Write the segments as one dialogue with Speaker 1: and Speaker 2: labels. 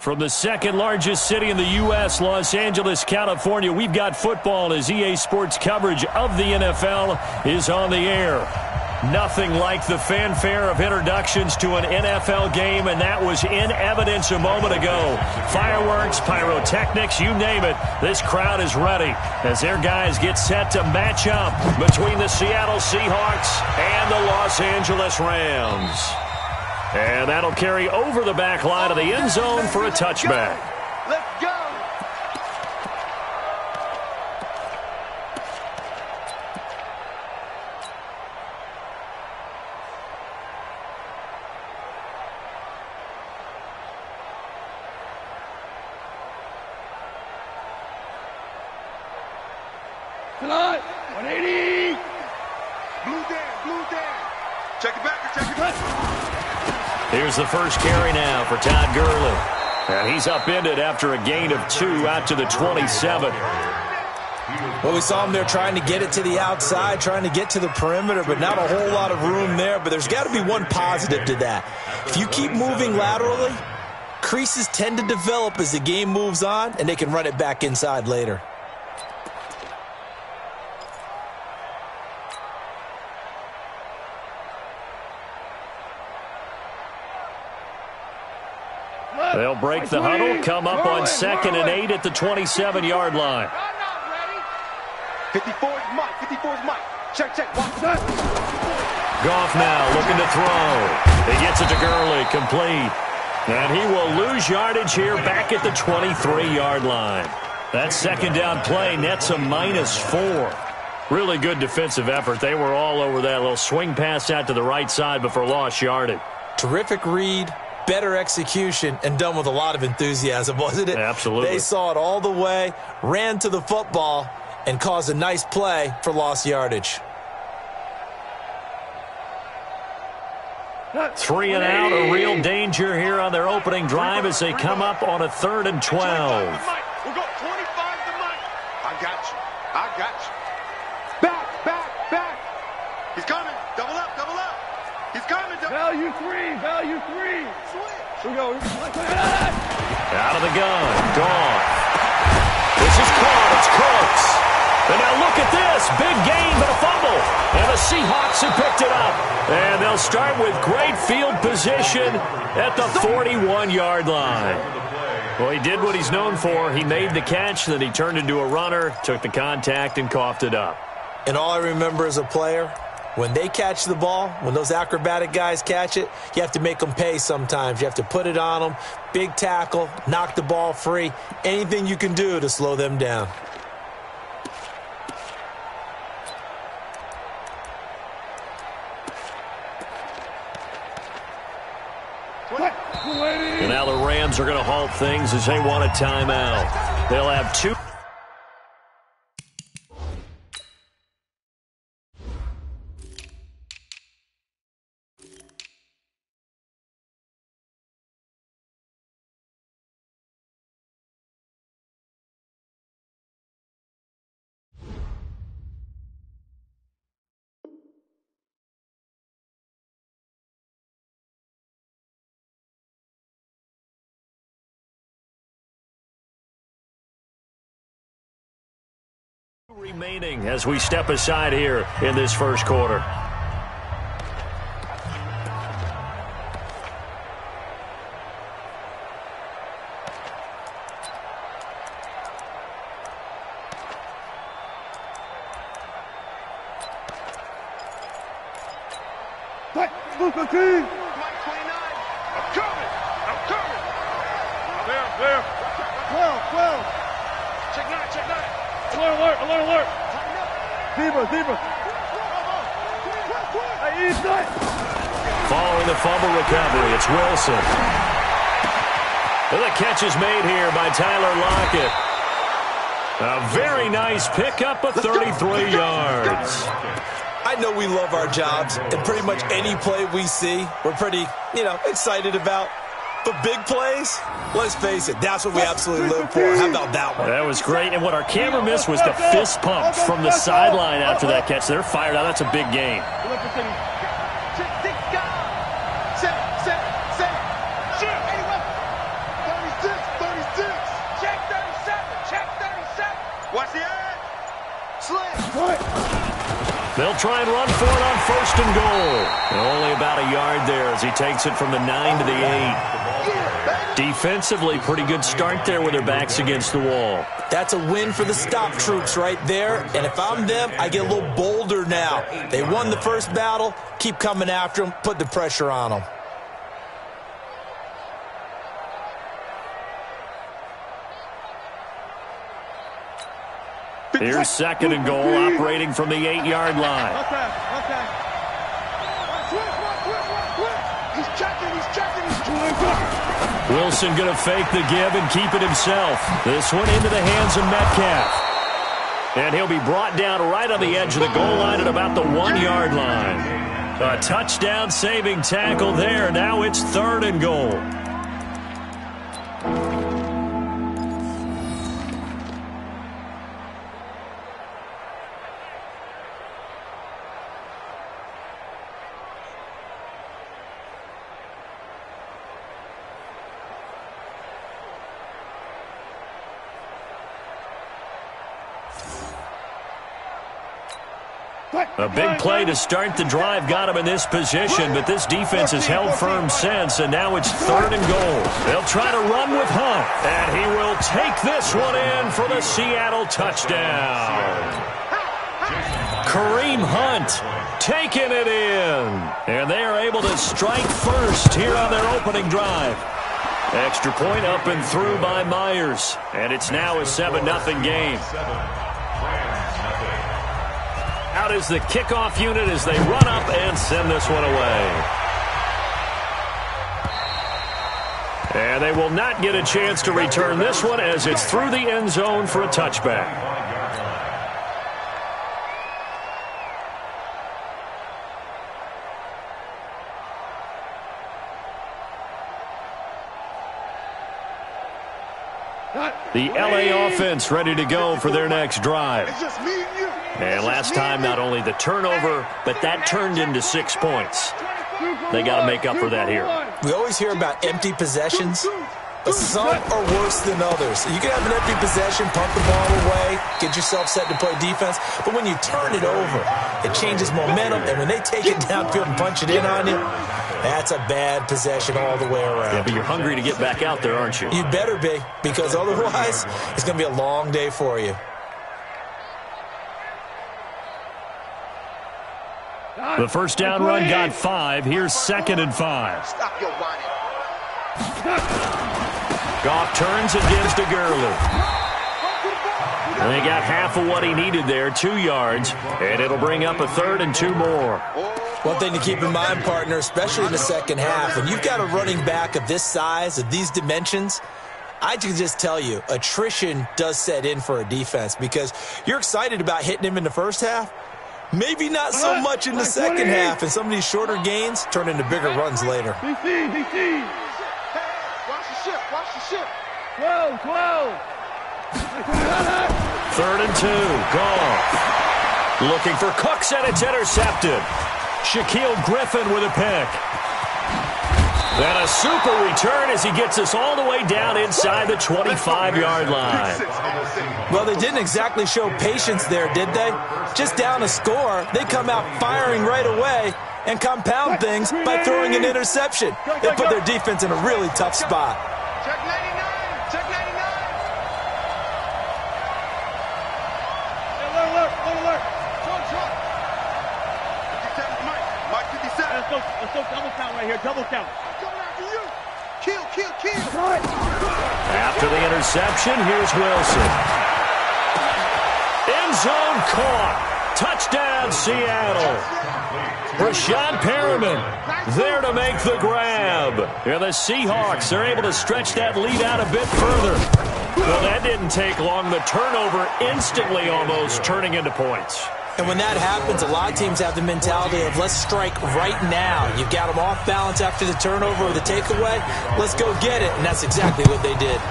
Speaker 1: From the second largest city in the U.S., Los Angeles, California, we've got football as EA Sports coverage of the NFL is on the air. Nothing like the fanfare of introductions to an NFL game, and that was in evidence a moment ago. Fireworks, pyrotechnics, you name it, this crowd is ready as their guys get set to match up between the Seattle Seahawks and the Los Angeles Rams. And that'll carry over the back line of the end zone for a touchback.
Speaker 2: Let's go!
Speaker 3: Tonight, 180.
Speaker 2: Blue down. Check it back, check it back.
Speaker 1: Here's the first carry now for Todd Gurley. And he's upended after a gain of 2 out to the 27.
Speaker 4: Well, we saw him there trying to get it to the outside, trying to get to the perimeter, but not a whole lot of room there. But there's got to be one positive to that. If you keep moving laterally, creases tend to develop as the game moves on, and they can run it back inside later.
Speaker 1: They'll break the huddle, come up on 2nd and 8 at the 27-yard line.
Speaker 2: 54's Mike. 54's Mike. Check. Watch that.
Speaker 1: Goff now looking to throw. He gets it to Gurley, complete. And he will lose yardage here back at the 23-yard line. That second down play nets a -4. Really good defensive effort. They were all over that little swing pass out to the right side before lost yardage.
Speaker 4: Terrific read, better execution, and done with a lot of enthusiasm, wasn't it?
Speaker 1: Absolutely.
Speaker 4: They saw it all the way, ran to the football, and caused a nice play for lost yardage.
Speaker 1: 3 and out, a real danger here on their opening drive as they come up on a 3rd and 12.
Speaker 2: We'll go 25 to Mike. I got you. Back. He's coming. Double up. He's coming.
Speaker 3: Value three. Here we go.
Speaker 1: Out of the gun. Gone. This is caught. It's close. And now look at this. Big gain, but a fumble. And the Seahawks have picked it up. And they'll start with great field position at the 41-yard line. Well, he did what he's known for. He made the catch, then he turned into a runner, took the contact, and coughed it up.
Speaker 4: And all I remember as a player, when they catch the ball, when those acrobatic guys catch it, you have to make them pay sometimes. You have to put it on them, big tackle, knock the ball free, anything you can do to slow them down.
Speaker 1: And now the Rams are going to halt things as they want a timeout. They'll have 2. Remaining as we step aside here in this first quarter.
Speaker 3: Mike 29.
Speaker 2: I'm coming. There.
Speaker 3: 12.
Speaker 2: Check nine.
Speaker 3: Alert. Zebra. Hey, inside.
Speaker 1: Following the fumble recovery, it's Wilson. And the catch is made here by Tyler Lockett. A very nice pickup of 33 yards.
Speaker 4: I know we love our jobs, and pretty much any play we see, we're pretty, excited about. But big plays, let's face it, that's what we absolutely live for. How about that one?
Speaker 1: That was great. And what our camera missed was the fist pump from the sideline after that catch. They're fired out. That's a big game. They'll try and run for it on 1st and goal. Only about a yard there as he takes it from the 9 to the 8. Defensively, pretty good start there with their backs against the wall.
Speaker 4: That's a win for the stop troops right there. And if I'm them, I get a little bolder now. They won the first battle. Keep coming after them. Put the pressure on them.
Speaker 1: Here's 2nd and goal, operating from the 8-yard line.
Speaker 3: Okay.
Speaker 2: He's checking.
Speaker 1: Wilson going to fake the give and keep it himself. This one into the hands of Metcalf. And he'll be brought down right on the edge of the goal line at about the 1-yard line. A touchdown saving tackle there. Now it's 3rd and goal. A big play to start the drive got him in this position, but this defense has held firm since, and now it's 3rd and goal. They'll try to run with Hunt, and he will take this one in for the Seattle touchdown. Kareem Hunt taking it in, and they are able to strike first here on their opening drive. Extra point up and through by Myers, and it's now a 7-0 game. Out is the kickoff unit as they run up and send this one away. And they will not get a chance to return this one as it's through the end zone for a touchback. The LA offense ready to go for their next drive.
Speaker 2: It's just me and you.
Speaker 1: And last time, not only the turnover, but that turned into 6 points. They got to make up for that here.
Speaker 4: We always hear about empty possessions, but some are worse than others. You can have an empty possession, pump the ball away, get yourself set to play defense, but when you turn it over, it changes momentum, and when they take it downfield and punch it in on you, that's a bad possession all the way around.
Speaker 1: Yeah, but you're hungry to get back out there, aren't you?
Speaker 4: You better be, because otherwise, it's going to be a long day for you.
Speaker 1: The first down run got 5. Here's 2nd and 5.
Speaker 2: Stop your whining.
Speaker 1: Goff turns and gives to Gurley. And they got half of what he needed there, 2 yards, and it'll bring up a 3rd and 2 more.
Speaker 4: One thing to keep in mind, partner, especially in the second half, when you've got a running back of this size, of these dimensions, I can just tell you, attrition does set in for a defense because you're excited about hitting him in the first half. Maybe not so much in the second half, and some of these shorter gains turn into bigger runs later.
Speaker 3: DC.
Speaker 2: Watch the ship.
Speaker 3: 12.
Speaker 1: 3rd and 2. Goff looking for Cooks, and it's intercepted. Shaquille Griffin with a pick. And a super return as he gets us all the way down inside the 25-yard line.
Speaker 4: Well, they didn't exactly show patience there, did they? Just down a score, they come out firing right away and compound things by throwing an interception. They put their defense in a really tough spot.
Speaker 2: Check 99. Check 99.
Speaker 3: Alert.
Speaker 2: Mike 57.
Speaker 3: Let's go double count right here. Double count.
Speaker 2: Coming after you. Kill.
Speaker 1: After the interception, here's Wilson. End zone caught. Touchdown, Seattle. Rashad Perriman there to make the grab. And the Seahawks are able to stretch that lead out a bit further. Well, that didn't take long. The turnover instantly almost turning into points.
Speaker 4: And when that happens, a lot of teams have the mentality of let's strike right now. You've got them off balance after the turnover or the takeaway. Let's go get it. And that's exactly what they did.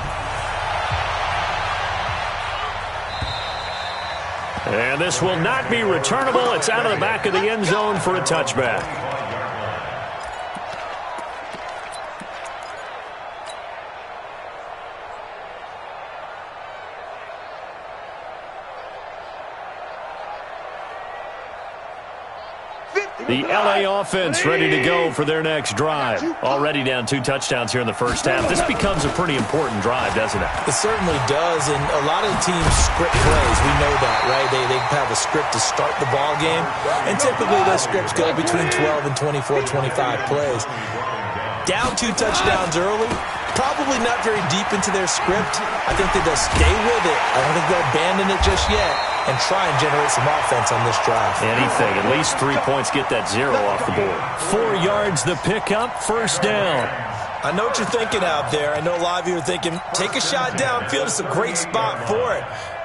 Speaker 1: And this will not be returnable. It's out of the back of the end zone for a touchback. The LA offense ready to go for their next drive. Already down 2 touchdowns here in the first half. This becomes a pretty important drive, doesn't it?
Speaker 4: It certainly does, and a lot of the teams script plays. We know that, right? They have a script to start the ball game, and typically those scripts go between 12 and 24, 25 plays. Down 2 touchdowns early, probably not very deep into their script. I think that they'll stay with it. I don't think they'll abandon it just yet and try and generate some offense on this drive.
Speaker 1: Anything. At least 3 points, get that 0 off the board. 4 yards the pickup, first down.
Speaker 4: I know what you're thinking out there. I know a lot of you are thinking, take a shot downfield. It's a great spot for it.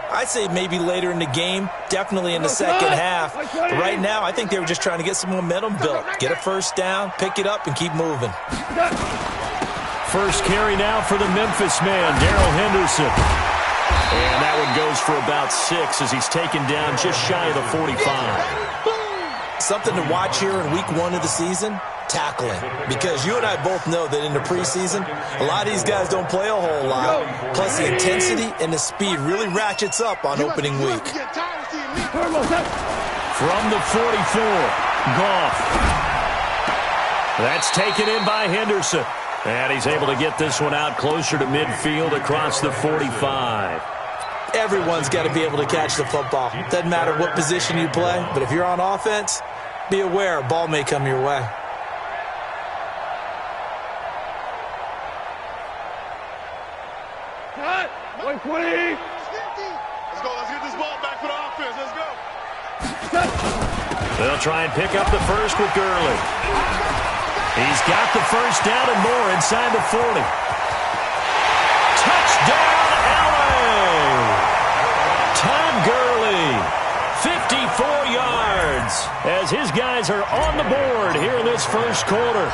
Speaker 4: I'd say maybe later in the game, definitely in the second half. But right now, I think they were just trying to get some momentum built. Get a first down, pick it up, and keep moving.
Speaker 1: First carry now for the Memphis man, Darrell Henderson. And that one goes for about 6 as he's taken down just shy of the 45.
Speaker 4: Something to watch here in week 1 of the season, tackling. Because you and I both know that in the preseason, a lot of these guys don't play a whole lot. Plus the intensity and the speed really ratchets up on opening week.
Speaker 1: From the 44, Goff. That's taken in by Henderson. And he's able to get this one out closer to midfield across the 45.
Speaker 4: Everyone's got to be able to catch the football. Doesn't matter what position you play, but if you're on offense, be aware a ball may come your way.
Speaker 3: Cut! 120!
Speaker 2: Let's go. Let's get this ball back for the offense. Let's go.
Speaker 1: They'll try and pick up the first with Gurley. He's got the first down and more inside the 40. Touchdown, LA! Todd Gurley, 54 yards, as his guys are on the board here in this first quarter.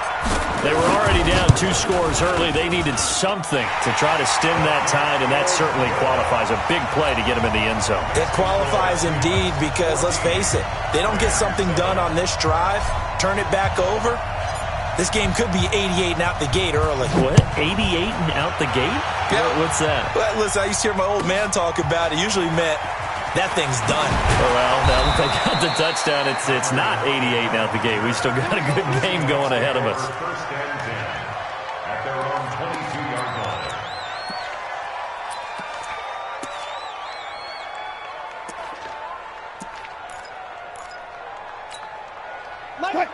Speaker 1: They were already down 2 scores early. They needed something to try to stem that tide, and that certainly qualifies. A big play to get them in the end zone.
Speaker 4: It qualifies indeed because, let's face it, they don't get something done on this drive, turn it back over, this game could be 88 and out the gate early.
Speaker 1: What? 88 and out the gate?
Speaker 4: Yeah.
Speaker 1: What's that?
Speaker 4: Well, listen, I used to hear my old man talk about it. Usually meant that thing's done.
Speaker 1: Well, now that they got the touchdown, it's not 88 and out the gate. We still got a good game going ahead of us.
Speaker 5: First and 10 at their own 22-yard line.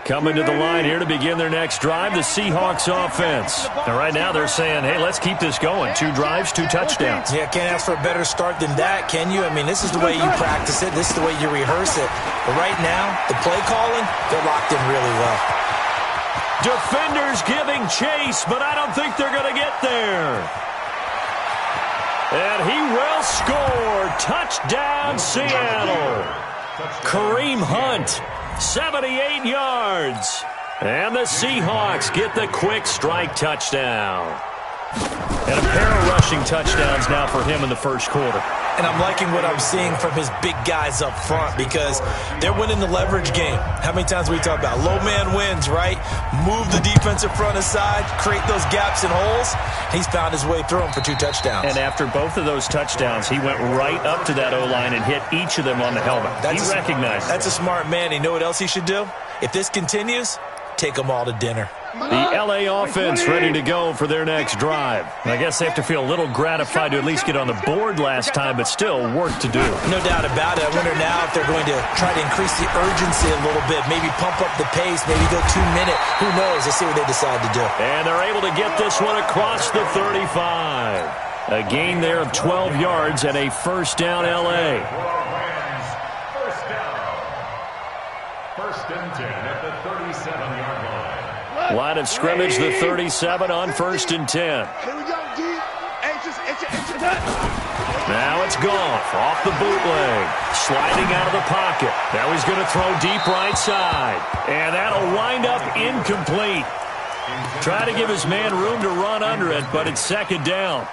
Speaker 1: Coming to the line here to begin their next drive, the Seahawks offense. And right now they're saying, hey, let's keep this going. 2 drives, 2 touchdowns.
Speaker 4: Yeah, can't ask for a better start than that, can you? I mean, this is the way you practice it. This is the way you rehearse it. But right now, the play calling, they're locked in really well.
Speaker 1: Defenders giving chase, but I don't think they're going to get there. And he will score. Touchdown, Seattle. Kareem Hunt. 78 yards. And the Seahawks get the quick strike touchdown. And a pair of rushing touchdowns now for him in the first quarter.
Speaker 4: And I'm liking what I'm seeing from his big guys up front because they're winning the leverage game. How many times we talk about low man wins, right? Move the defensive front aside, create those gaps and holes. He's found his way through them for 2 touchdowns.
Speaker 1: And after both of those touchdowns, he went right up to that O-line and hit each of them on the helmet. He recognized it.
Speaker 4: That's a smart man. You know what else he should do? If this continues, take them all to dinner.
Speaker 1: The LA offense ready to go for their next drive. I guess they have to feel a little gratified to at least get on the board last time, but still work to do.
Speaker 4: No doubt about it. I wonder now if they're going to try to increase the urgency a little bit, maybe pump up the pace, maybe go 2-minute. Who knows? Let's see what they decide to do.
Speaker 1: And they're able to get this one across the 35. A gain there of 12 yards and a first down LA.
Speaker 5: First down. First and 10 at the 37-yard line.
Speaker 1: Line of scrimmage, the 37 on first and 10.
Speaker 2: Here we go, D.
Speaker 1: Now it's Goff off the bootleg. Sliding out of the pocket. Now he's going to throw deep right side. And that'll wind up incomplete. Try to give his man room to run under it, but it's second down.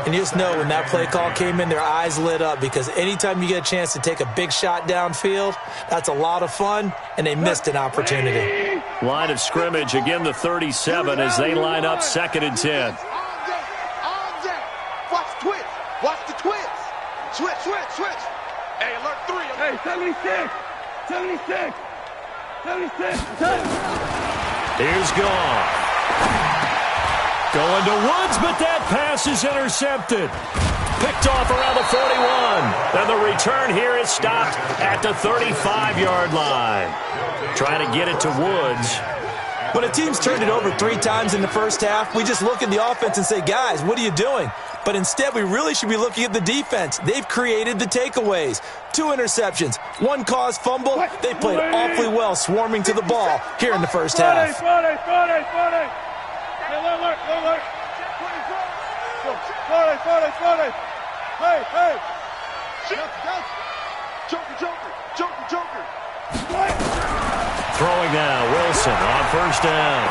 Speaker 4: And you just know when that play call came in, their eyes lit up because anytime you get a chance to take a big shot downfield, that's a lot of fun, and they missed an opportunity.
Speaker 1: Line of scrimmage, again the 37 as they line up second and 10.
Speaker 2: Watch the twitch. Watch the twitch. Switch. Hey, alert 3.
Speaker 3: Hey, 76. 76.
Speaker 1: Here's Goff. Going to Woods, but that pass is intercepted. Picked off around the 41. And the return here is stopped at the 35-yard line. Trying to get it to Woods.
Speaker 4: When a team's turned it over 3 times in the first half, we just look at the offense and say, guys, what are you doing? But instead, we really should be looking at the defense. They've created the takeaways. 2 interceptions, 1 caused fumble. They played awfully well swarming to the ball here in the first half.
Speaker 3: Hey! Joker!
Speaker 1: Throwing now, Wilson on first down.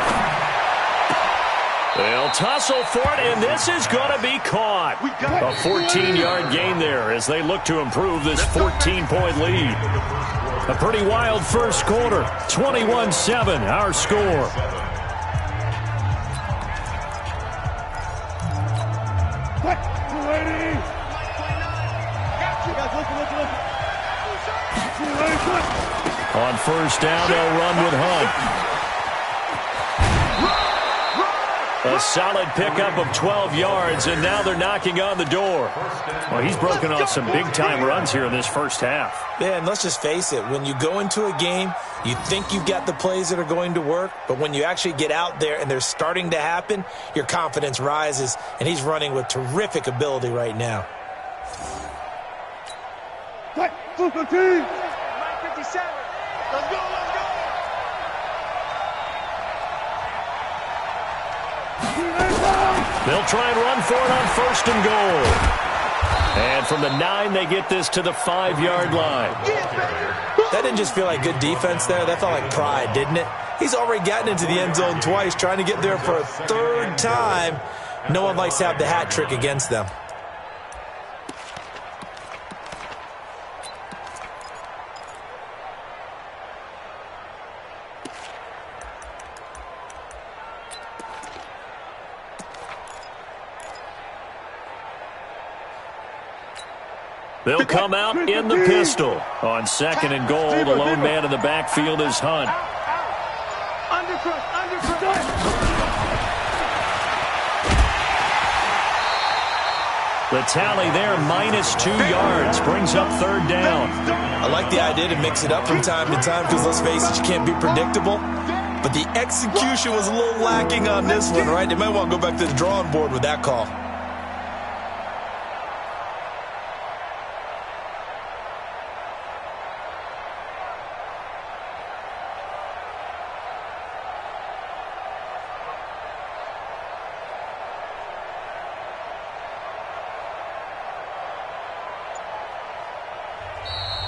Speaker 1: They'll tussle for it, and this is going to be caught. A 14-yard gain there as they look to improve this 14-point lead. A pretty wild first quarter, 21-7, our score. On first down, they'll run with Hunt. A solid pickup of 12 yards, and now they're knocking on the door. Well, he's broken off some big-time runs here in this first half.
Speaker 4: Yeah, and let's just face it. When you go into a game, you think you've got the plays that are going to work, but when you actually get out there and they're starting to happen, your confidence rises, and he's running with terrific ability right now.
Speaker 3: Super team!
Speaker 2: 57. Let's go!
Speaker 1: They'll try and run for it on first and goal. And from the 9, they get this to the 5-yard line.
Speaker 4: That didn't just feel like good defense there. That felt like pride, didn't it? He's already gotten into the end zone twice, trying to get there for a 3rd time. No one likes to have the hat trick against them.
Speaker 1: They'll come out in the pistol. On 2nd and goal, the lone man in the backfield is Hunt.
Speaker 3: Undercut!
Speaker 1: The tally there, -2 yards, brings up 3rd down.
Speaker 4: I like the idea to mix it up from time to time because, let's face it, you can't be predictable. But the execution was a little lacking on this one, right? They might want to go back to the drawing board with that call.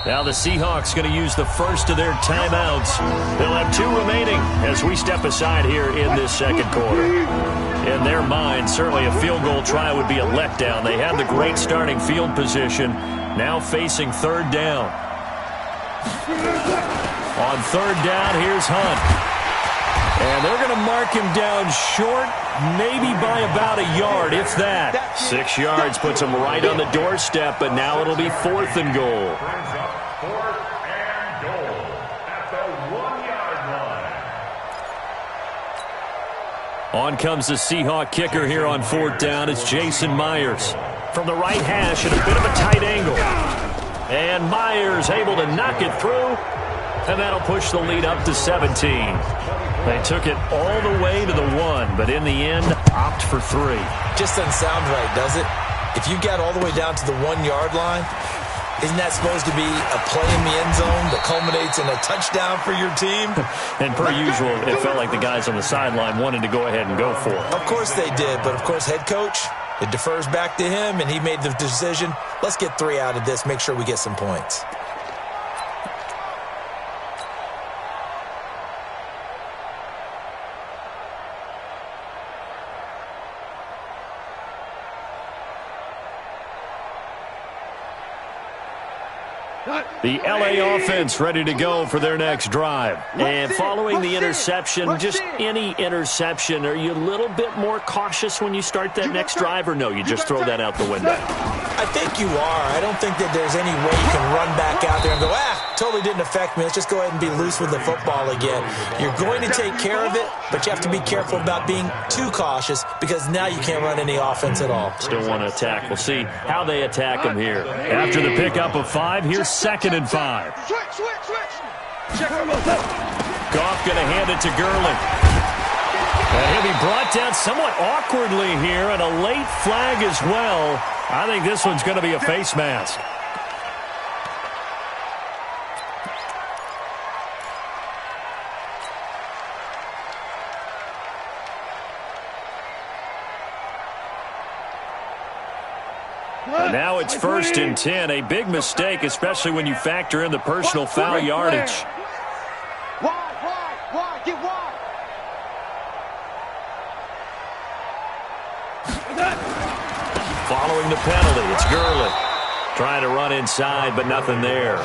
Speaker 1: Now the Seahawks going to use the first of their timeouts. They'll have 2 remaining as we step aside here in this second quarter. In their mind, certainly a field goal try would be a letdown. They had the great starting field position, now facing 3rd down. On 3rd down, here's Hunt. And they're going to mark him down short, maybe by about a yard, if that. 6 yards puts him right on the doorstep, but now it'll be 4th and goal. On comes the Seahawk kicker here on 4th down. It's Jason Myers. From the right hash at a bit of a tight angle. And Myers able to knock it through. And that'll push the lead up to 17. They took it all the way to the 1, but in the end, opt for 3.
Speaker 4: Just doesn't sound right, does it? If you get all the way down to the 1-yard line, isn't that supposed to be a play in the end zone that culminates in a touchdown for your team?
Speaker 1: And per usual, it felt like the guys on the sideline wanted to go ahead and go for it.
Speaker 4: Of course they did, but of course head coach, it defers back to him, and he made the decision, let's get 3 out of this, make sure we get some points.
Speaker 1: The LA offense ready to go for their next drive. And following the interception, just any interception, are you a little bit more cautious when you start that next drive, or no, you just throw that out the window?
Speaker 4: I think you are. I don't think that there's any way you can run back out there and go, totally didn't affect me. Let's just go ahead and be loose with the football again. You're going to take care of it, but you have to be careful about being too cautious because now you can't run any offense at all.
Speaker 1: Still want to attack. We'll see how they attack him here. After the pickup of 5, here's 2nd and 5. Goff going to hand it to Gurley. And he'll be brought down somewhat awkwardly here, and a late flag as well. I think this one's going to be a face mask. And now it's 1st and 10. A big mistake, especially when you factor in the personal foul yardage.
Speaker 3: Wide, get wide.
Speaker 1: Following the penalty, it's Gurley. Trying to run inside, but nothing there.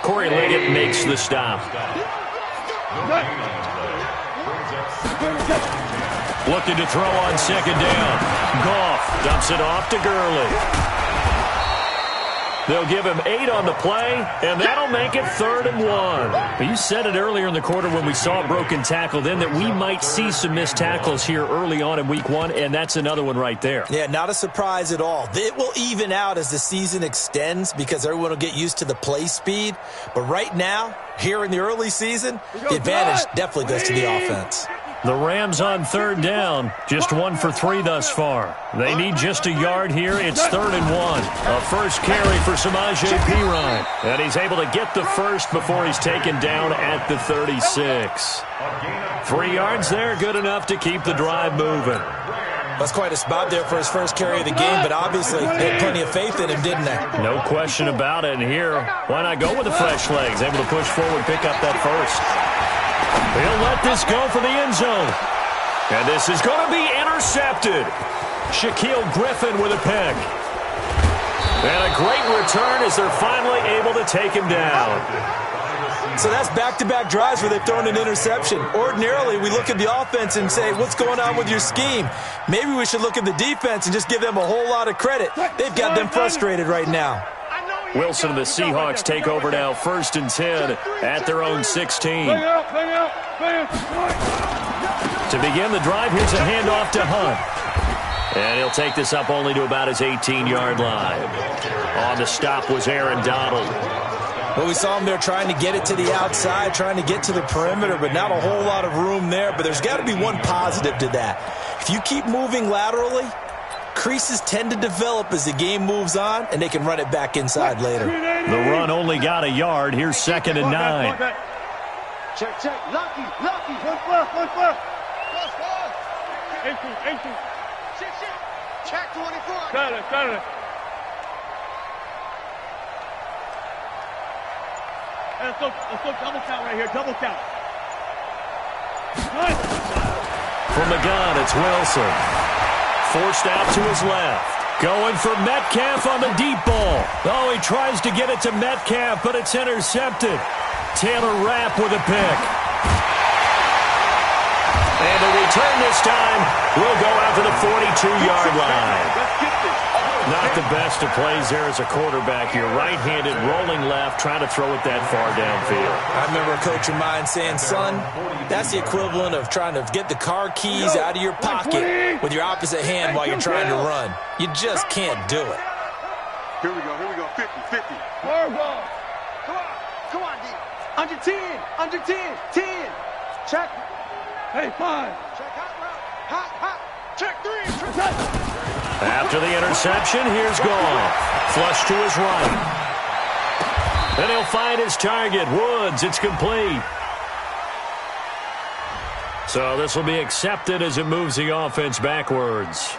Speaker 1: Corey Liggett makes the stop. Looking to throw on 2nd down. Goff dumps it off to Gurley. They'll give him 8 on the play, and that'll make it 3rd and 1. You said it earlier in the quarter when we saw a broken tackle then that we might see some missed tackles here early on in week 1, and that's another one right there.
Speaker 4: Yeah, not a surprise at all. It will even out as the season extends because everyone will get used to the play speed. But right now, here in the early season, the advantage definitely goes to the offense.
Speaker 1: The Rams on 3rd down, just 1 for 3 thus far. They need just a yard here. It's 3rd and 1. A first carry for Samaje Perine. And he's able to get the first before he's taken down at the 36. 3 yards there, good enough to keep the drive moving.
Speaker 4: That's quite a spot there for his first carry of the game, but obviously they had plenty of faith in him, didn't they?
Speaker 1: No question about it. And here, why not go with the fresh legs? Able to push forward, pick up that first. He'll let this go for the end zone. And this is going to be intercepted. Shaquille Griffin with a pick. And a great return as they're finally able to take him down.
Speaker 4: So that's back-to-back drives where they've thrown an interception. Ordinarily, we look at the offense and say, what's going on with your scheme? Maybe we should look at the defense and just give them a whole lot of credit. They've got them frustrated right now.
Speaker 1: Wilson and the Seahawks take over now, 1st and 10 at their own 16. To begin the drive, here's a handoff to Hunt. And he'll take this up only to about his 18-yard line. On the stop was Aaron Donald.
Speaker 4: Well, we saw him there trying to get it to the outside, trying to get to the perimeter, but not a whole lot of room there. But there's got to be one positive to that. If you keep moving laterally, creases tend to develop as the game moves on, and they can run it back inside later.
Speaker 1: The run only got a yard. Here's 2nd and 9.
Speaker 3: Check. Lucky. 1-4. 18.
Speaker 2: Check 24.
Speaker 3: Got it. Let's go double count right here. Double count.
Speaker 1: From the gun, it's Wilson. Forced out to his left. Going for Metcalf on the deep ball. Oh, he tries to get it to Metcalf, but it's intercepted. Taylor Rapp with a pick. And the return this time will go out to the 42-yard line. Not the best of plays there as a quarterback. You're right-handed, rolling left, trying to throw it that far downfield.
Speaker 4: I remember a coach of mine saying, son, that's the equivalent of trying to get the car keys out of your pocket with your opposite hand while you're trying to run. You just can't do it.
Speaker 2: Here we go. 50. Come on, D.
Speaker 3: Under 10. 10. Check. Hey, 5.
Speaker 2: Check hot. Check 3.
Speaker 1: After the interception, here's Goff. Flush to his right. And he'll find his target, Woods. It's complete. So this will be accepted as it moves the offense backwards.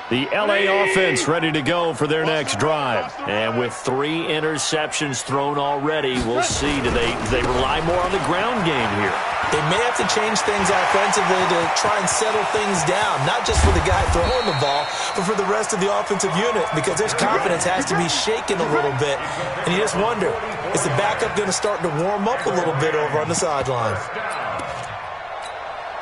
Speaker 1: The L.A. offense ready to go for their next drive. And with 3 interceptions thrown already, we'll see. Do they rely more on the ground game here?
Speaker 4: They may have to change things offensively to try and settle things down, not just for the guy throwing the ball, but for the rest of the offensive unit, because their confidence has to be shaken a little bit. And you just wonder, is the backup going to start to warm up a little bit over on the sideline?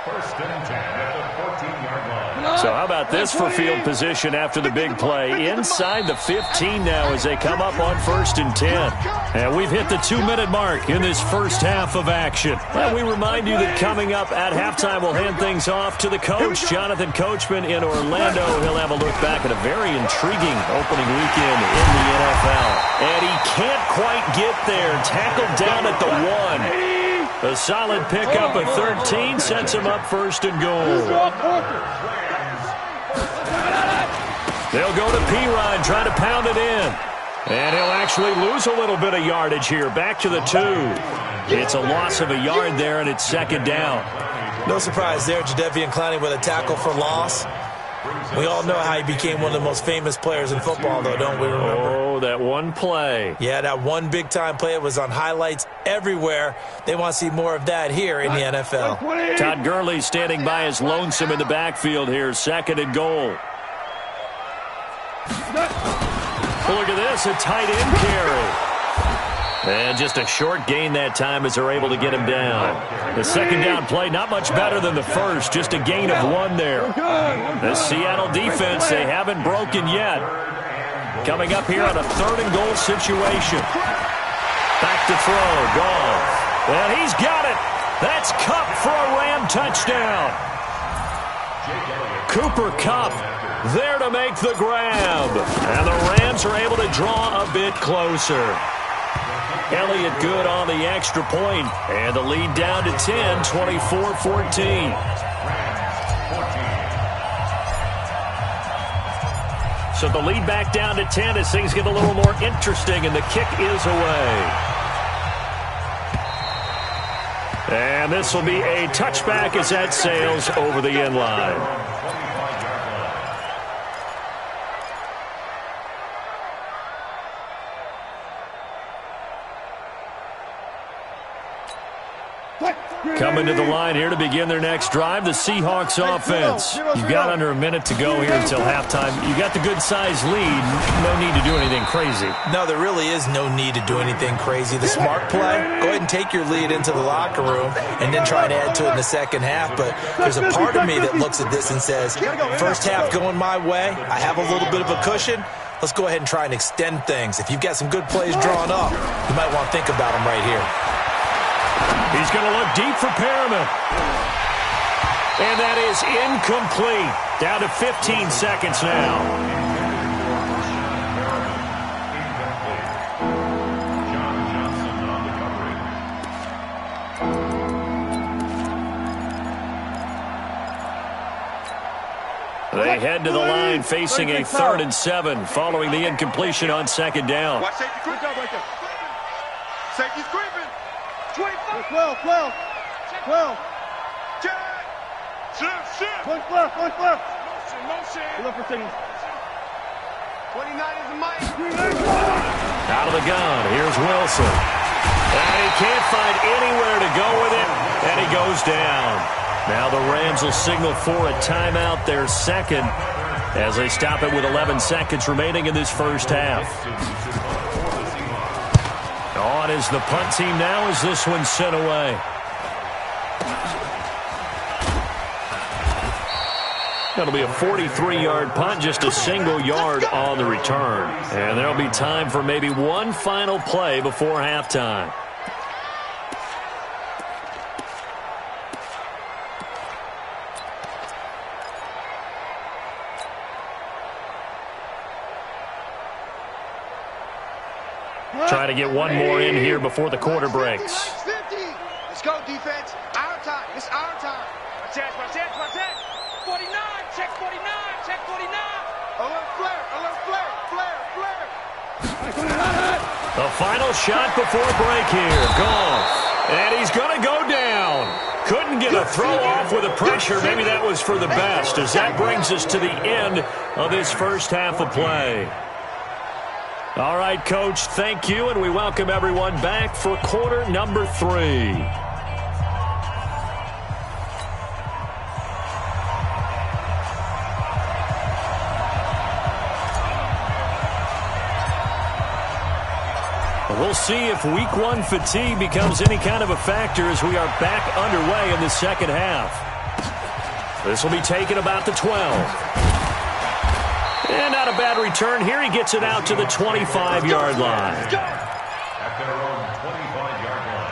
Speaker 5: First and 10 at the 14-yard line.
Speaker 1: So how about this for field position after the big play? Inside the 15 now as they come up on 1st and 10. And we've hit the 2-minute mark in this first half of action. And we remind you that coming up at halftime, we'll hand things off to the coach, Jonathan Coachman in Orlando. He'll have a look back at a very intriguing opening weekend in the NFL. And he can't quite get there. Tackled down at the 1. A solid pickup of 13 sets him up 1st and goal. They'll go to Pirine, try to pound it in. And he'll actually lose a little bit of yardage here. Back to the 2. It's a loss of a yard there, and it's 2nd down.
Speaker 4: No surprise there, Jadeveon Clowney with a tackle for loss. We all know how he became one of the most famous players in football, though, don't we remember?
Speaker 1: Oh, that one play.
Speaker 4: Yeah, that one big-time play. It was on highlights everywhere. They want to see more of that here in the NFL.
Speaker 1: Todd Gurley standing by as lonesome in the backfield here. 2nd and goal. Look at this, a tight end carry. And just a short gain that time as they're able to get him down. The 2nd down play, not much better than the first. Just a gain of 1 there. The Seattle defense, they haven't broken yet. Coming up here on a 3rd and goal situation. Back to throw, Goff. And he's got it. That's Kupp for a Ram touchdown. Cooper Kupp there to make the grab. And the Rams are able to draw a bit closer. Elliott good on the extra point, and the lead down to 10, 24-14. So the lead back down to 10 as things get a little more interesting, and the kick is away. And this will be a touchback as that sails over the end line. Coming to the line here to begin their next drive, the Seahawks offense. You've got under a minute to go here until halftime. You got the good-sized lead. No need to do anything crazy.
Speaker 4: No, there really is no need to do anything crazy. The smart play, go ahead and take your lead into the locker room and then try to add to it in the second half. But there's a part of me that looks at this and says, first half going my way, I have a little bit of a cushion. Let's go ahead and try and extend things. If you've got some good plays drawn up, you might want to think about them right here.
Speaker 1: He's going to look deep for Perriman. And that is incomplete. Down to 15 seconds now. They head to the line facing a 3rd and 7 following the incompletion on 2nd down.
Speaker 2: Watch safety creeping. Safety's creeping.
Speaker 3: 12, 12.
Speaker 2: Check. Shift.
Speaker 3: Point left.
Speaker 2: Motion.
Speaker 3: Look for signal.
Speaker 2: 29 is the mic.
Speaker 1: Out of the gun, here's Wilson. And he can't find anywhere to go with it, and he goes down. Now the Rams will signal for a timeout, their 2nd, as they stop it with 11 seconds remaining in this first half. On is the punt team now as this one's sent away. That'll be a 43-yard punt, just a single yard on the return. And there'll be time for maybe one final play before halftime. Try to get one more in here before the quarter breaks.
Speaker 2: 50. Let's go, defense. Our time. It's our time. Watch it.
Speaker 3: 49. Check 49.
Speaker 2: Alert flare.
Speaker 1: The final shot before break here. Goff. And he's going to go down. Couldn't get a throw off with the pressure. Maybe that was for the best, as that brings us to the end of this first half of play. All right, Coach, thank you, and we welcome everyone back for quarter number 3. We'll see if week 1 fatigue becomes any kind of a factor as we are back underway in the second half. This will be taken about the 12. And not a bad return here. He gets it out to the 25-yard line.
Speaker 5: At their own 25-yard line.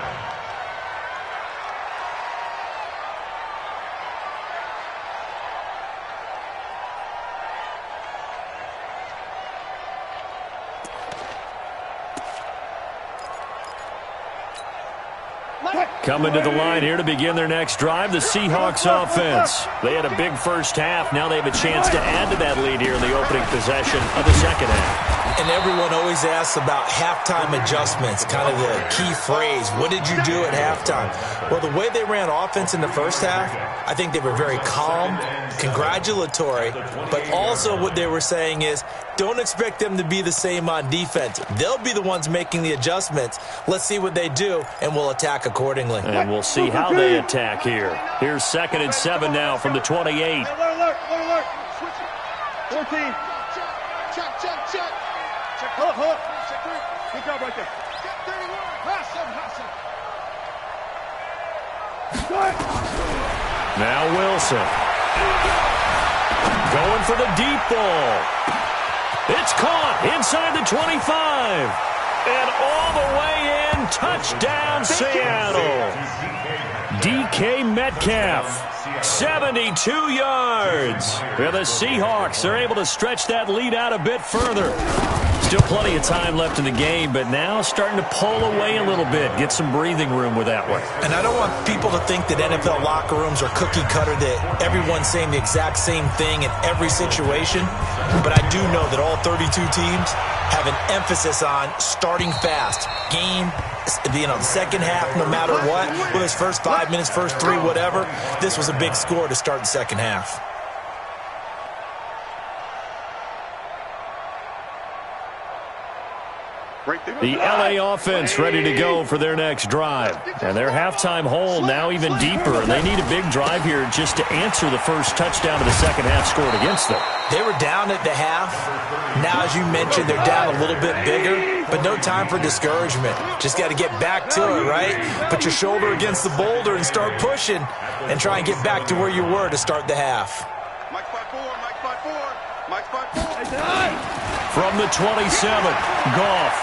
Speaker 1: Coming to the line here to begin their next drive, the Seahawks offense. They had a big first half. Now they have a chance to add to that lead here in the opening possession of the second half.
Speaker 4: And everyone always asks about halftime adjustments, kind of the key phrase. What did you do at halftime? Well, the way they ran offense in the first half, I think they were very calm, congratulatory, but also what they were saying is don't expect them to be the same on defense. They'll be the ones making the adjustments. Let's see what they do, and we'll attack accordingly.
Speaker 1: And we'll see how they attack here. Here's 2nd and 7 now from the 28.
Speaker 3: Alert. Switch it. 14. Check. Hold up. Check 3. Good job right there. Check 31. Hustle.
Speaker 1: Now Wilson. Going for the deep ball. It's caught inside the 25. And all the way in. Touchdown, Seattle. DK Metcalf. 72 yards. Yeah, the Seahawks are able to stretch that lead out a bit further. Still plenty of time left in the game, but now starting to pull away a little bit. Get some breathing room with that one.
Speaker 4: And I don't want people to think that NFL locker rooms are cookie cutter, that everyone's saying the exact same thing in every situation. But I do know that all 32 teams have an emphasis on starting fast. Second half, no matter what, whether it's first 5 minutes, first 3, whatever, this was a big score to start the second half.
Speaker 1: The LA offense ready to go for their next drive. And their halftime hole now even deeper. And they need a big drive here just to answer the first touchdown of the second half scored against them.
Speaker 4: They were down at the half. Now, as you mentioned, they're down a little bit bigger, but no time for discouragement. Just got to get back to it, right? Put your shoulder against the boulder and start pushing and try and get back to where you were to start the half.
Speaker 2: Mike 5-4.
Speaker 1: From the 27, Goff.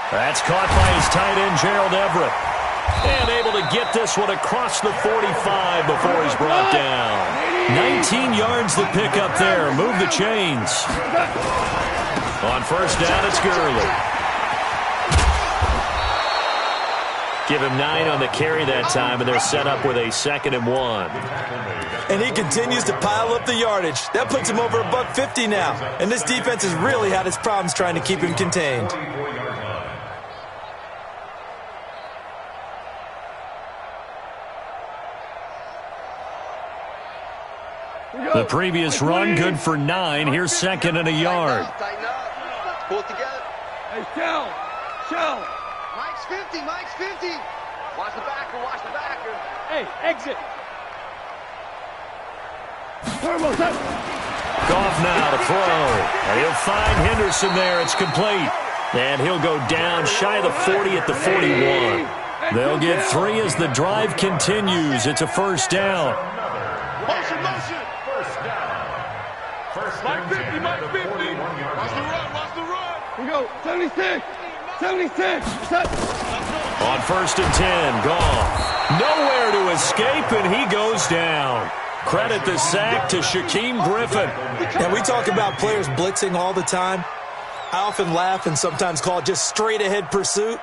Speaker 1: That's caught by his tight end, Gerald Everett. And able to get this one across the 45 before he's brought down. 19 yards to pick up there. Move the chains. On first down, it's Gurley. Give him 9 on the carry that time, and they're set up with a 2nd and 1.
Speaker 4: And he continues to pile up the yardage. That puts him over $150 now. And this defense has really had its problems trying to keep him contained.
Speaker 1: The previous run, good for 9. Here's 2nd and a yard.
Speaker 2: Pull it together.
Speaker 3: Hey, Shell.
Speaker 2: Mike's 50. Watch the backer.
Speaker 3: Hey, exit.
Speaker 1: Goff now to throw. And he'll find Henderson there. It's complete. And he'll go down shy of the 40 at the 41. They'll get 3 as the drive continues. It's a first down.
Speaker 2: Motion.
Speaker 3: Mike 50. Watch the run. We go. 76.
Speaker 1: On 1st and 10, Goff. Nowhere to escape, and he goes down. Credit the sack to Shaquem Griffin.
Speaker 4: And we talk about players blitzing all the time. I often laugh and sometimes call it just straight-ahead pursuit.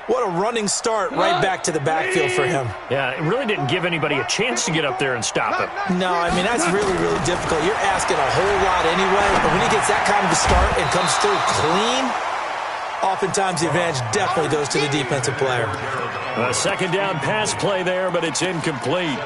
Speaker 4: What a running start right back to the backfield for him.
Speaker 1: Yeah, it really didn't give anybody a chance to get up there and stop him.
Speaker 4: No, I mean, that's really, really difficult. You're asking a whole lot anyway. But when he gets that kind of a start and comes through clean, oftentimes the advantage definitely goes to the defensive player.
Speaker 1: A second down pass play there, but it's incomplete.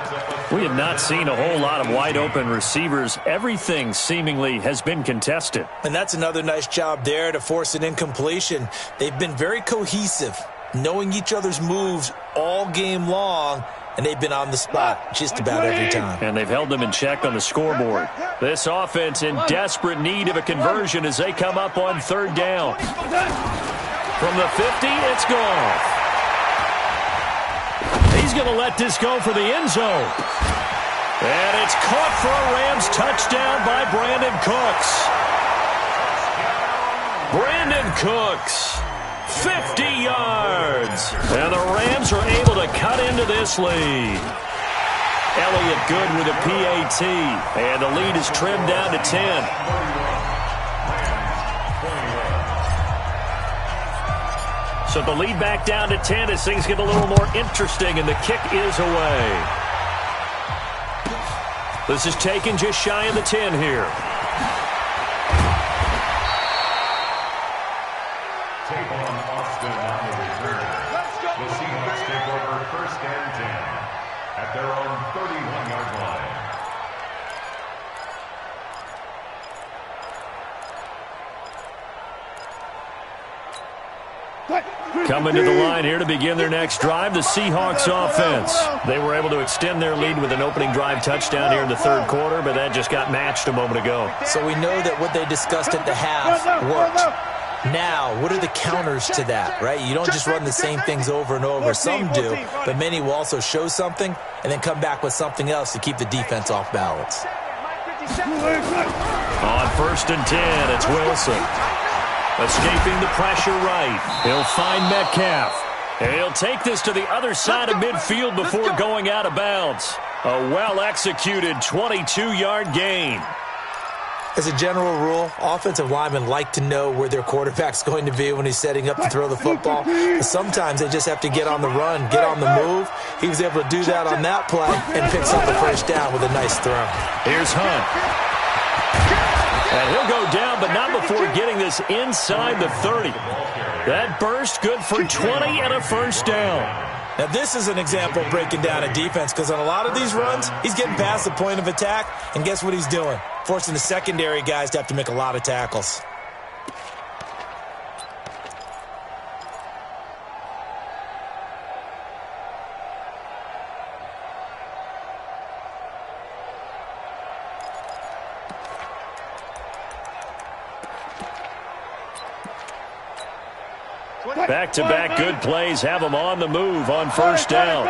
Speaker 1: We have not seen a whole lot of wide-open receivers. Everything seemingly has been contested.
Speaker 4: And that's another nice job there to force an incompletion. They've been very cohesive, knowing each other's moves all game long, and they've been on the spot just about every time.
Speaker 1: And they've held them in check on the scoreboard. This offense in desperate need of a conversion as they come up on 3rd down. From the 50, it's Goff. He's going to let this go for the end zone. And it's caught for a Rams touchdown by Brandon Cooks. Brandon Cooks, 50 yards. And the Rams are able to cut into this lead. Elliott good with a PAT. And the lead is trimmed down to 10. So the lead back down to 10 as things get a little more interesting, and the kick is away. This is taken just shy of the 10 here.
Speaker 5: Take on Austin on the return. The Seahawks take over 1st and 10 at their own 31-yard line.
Speaker 1: Coming to the line here to begin their next drive, the Seahawks offense. They were able to extend their lead with an opening drive touchdown here in the third quarter, but that just got matched a moment ago.
Speaker 4: So we know that what they discussed at the half worked. Now, what are the counters to that, right? You don't just run the same things over and over. Some do, but many will also show something and then come back with something else to keep the defense off balance.
Speaker 1: On 1st and 10, it's Wilson. Escaping the pressure right. He'll find Metcalf. And he'll take this to the other side of midfield before going out of bounds. A well-executed 22-yard gain.
Speaker 4: As a general rule, offensive linemen like to know where their quarterback's going to be when he's setting up to throw the football. But sometimes they just have to get on the run, get on the move. He was able to do that on that play and picks up the first down with a nice throw.
Speaker 1: Here's Hunt. And he'll go down, but not before getting this inside the 30. That burst good for 20 and a first down.
Speaker 4: Now, this is an example of breaking down a defense, because on a lot of these runs, he's getting past the point of attack, and guess what he's doing? Forcing the secondary guys to have to make a lot of tackles.
Speaker 1: Back-to-back good plays have them on the move on first down.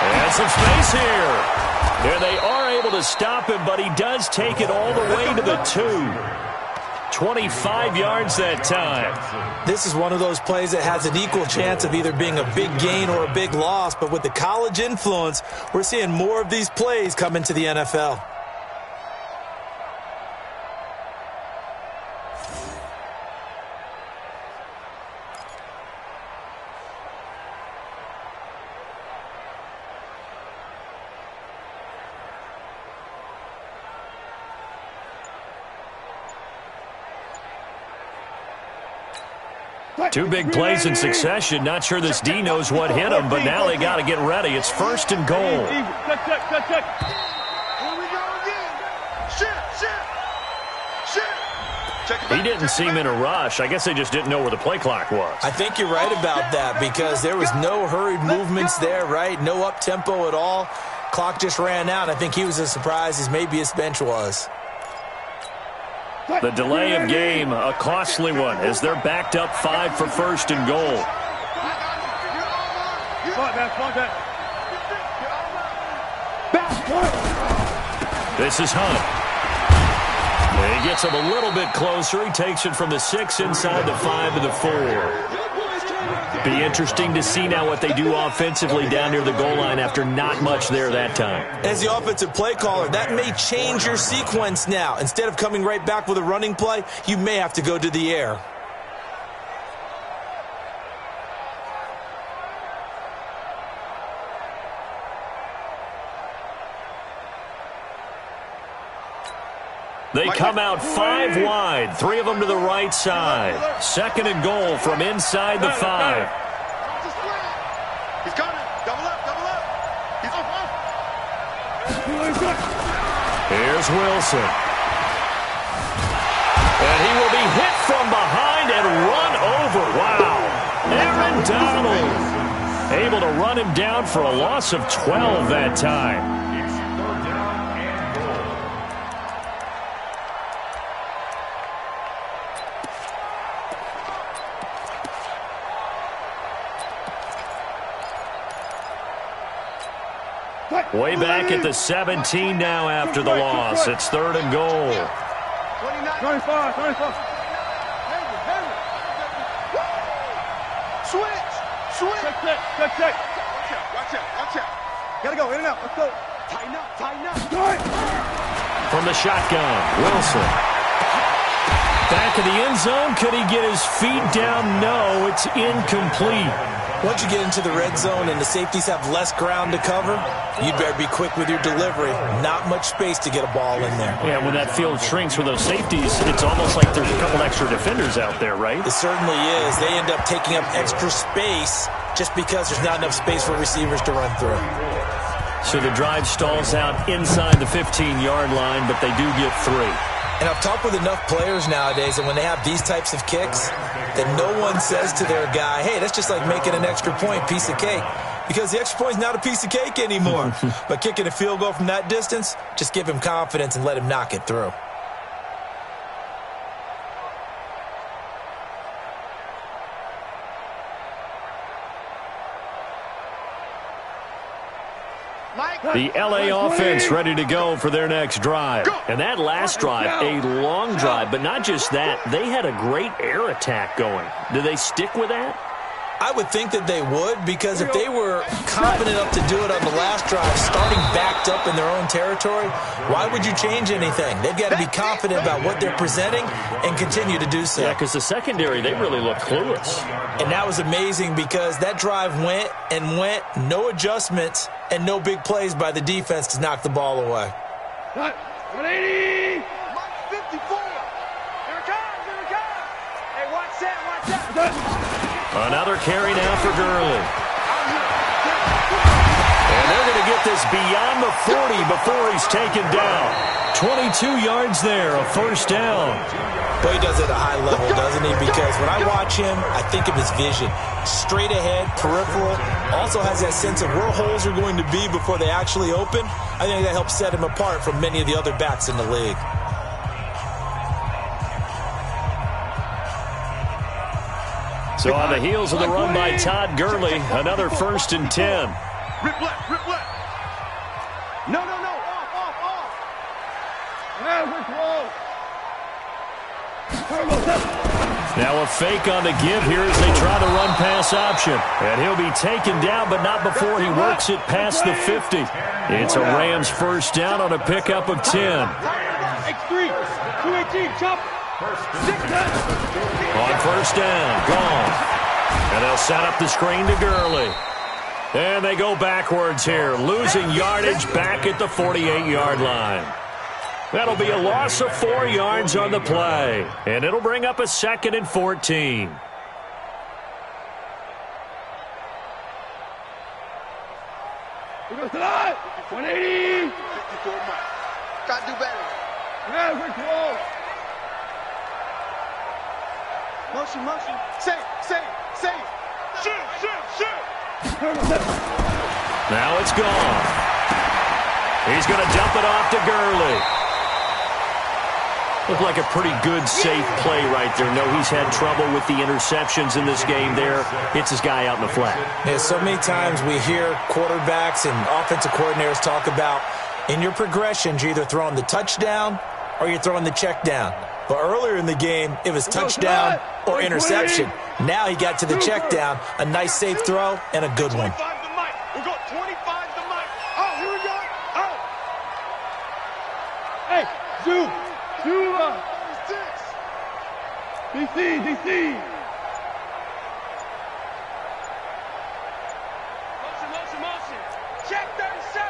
Speaker 1: And some space here. And they are able to stop him, but he does take it all the way to the 2. 25 yards that time.
Speaker 4: This is one of those plays that has an equal chance of either being a big gain or a big loss, but with the college influence, we're seeing more of these plays come into the NFL.
Speaker 1: Two big plays in succession. Not sure this D knows what hit him, but now they got to get ready. It's 1st and goal.
Speaker 2: Check. Here we go again. Shit.
Speaker 1: He didn't seem in a rush. I guess they just didn't know where the play clock was.
Speaker 4: I think you're right about that, because there was no hurried movements there, right? No up-tempo at all. Clock just ran out. I think he was as surprised as maybe his bench was.
Speaker 1: The delay of game, a costly one, as they're backed up 5 for 1st and goal. This is Hunt. He gets him a little bit closer. He takes it from the 6 inside the 5 to the 4. Be interesting to see now what they do offensively down near the goal line after not much there that time.
Speaker 4: As the offensive play caller, that may change your sequence now. Instead of coming right back with a running play, you may have to go to the air.
Speaker 1: They come out 5 wide, 3 of them to the right side. 2nd and goal from inside the 5.
Speaker 2: He's coming. Double up.
Speaker 1: Here's Wilson. And he will be hit from behind and run over. Wow. Aaron Donald able to run him down for a loss of 12 that time. Way back at the 17 now after the loss. It's 3rd and goal.
Speaker 3: 25. Switch. Check. Watch out. Gotta go, in and out. Let's go. Tighten up.
Speaker 1: From the shotgun, Wilson. Back of the end zone. Could he get his feet down? No, it's incomplete.
Speaker 4: Once you get into the red zone and the safeties have less ground to cover, you better be quick with your delivery. Not much space to get a ball in there.
Speaker 1: Yeah, when that field shrinks for those safeties, it's almost like there's a couple extra defenders out there, right?
Speaker 4: It certainly is. They end up taking up extra space just because there's not enough space for receivers to run through.
Speaker 1: So the drive stalls out inside the 15-yard line, but they do get 3.
Speaker 4: And I've talked with enough players nowadays that when they have these types of kicks, that no one says to their guy, hey, that's just like making an extra point, piece of cake. Because the extra point is not a piece of cake anymore. But kicking a field goal from that distance, just give him confidence and let him knock it through.
Speaker 1: The L.A. offense ready to go for their next drive. And that last drive, a long drive, but not just that. They had a great air attack going. Do they stick with that?
Speaker 4: I would think that they would, because if they were confident enough to do it on the last drive, starting backed up in their own territory, why would you change anything? They've got to be confident about what they're presenting and continue to do so.
Speaker 1: Yeah, because the secondary, they really looked clueless.
Speaker 4: And that was amazing because that drive went, no adjustments, and no big plays by the defense to knock the ball away.
Speaker 3: 180! 54! Here it comes! Hey, watch that!
Speaker 1: Another carry now for Gurley. And they're going to get this beyond the 40 before he's taken down. 22 yards there, a 1st down.
Speaker 4: But he does it at a high level, doesn't he? Because when I watch him, I think of his vision. Straight ahead, peripheral. Also has that sense of where holes are going to be before they actually open. I think that helps set him apart from many of the other backs in the league.
Speaker 1: So on the heels of the run by Todd Gurley, another 1st and 10.
Speaker 2: Rip left.
Speaker 3: No. Off. Yeah, we're close.
Speaker 1: Now a fake on the give here as they try the run pass option. And he'll be taken down, but not before he works it past the 50. It's a Rams 1st down on a pickup of 10.
Speaker 3: X3, 218, chop.
Speaker 1: On 1st down, gone. And they'll set up the screen to Gurley. And they go backwards here, losing yardage back at the 48-yard line. That'll be a loss of 4 yards on the play. And it'll bring up a 2nd and 14.
Speaker 3: We go tonight. 180.
Speaker 2: 54 miles. Got to do better.
Speaker 3: Yeah, we're close.
Speaker 2: Motion. Save. Shoot.
Speaker 1: Now it's gone. He's going to dump it off to Gurley. Looked like a pretty good, safe play right there. No, he's had trouble with the interceptions in this game there. Hits his guy out in the flat.
Speaker 4: Yeah, so many times we hear quarterbacks and offensive coordinators talk about in your progressions, you're either throwing the touchdown or you're throwing the check down. But earlier in the game, it was touchdown or interception. Now he got to the check down, a nice safe throw, and a good one.
Speaker 2: 25 to Mike. We got 25 to Mike. Oh, here we go. Oh.
Speaker 3: Hey, Zoo. DC. Motion.
Speaker 2: Check 37.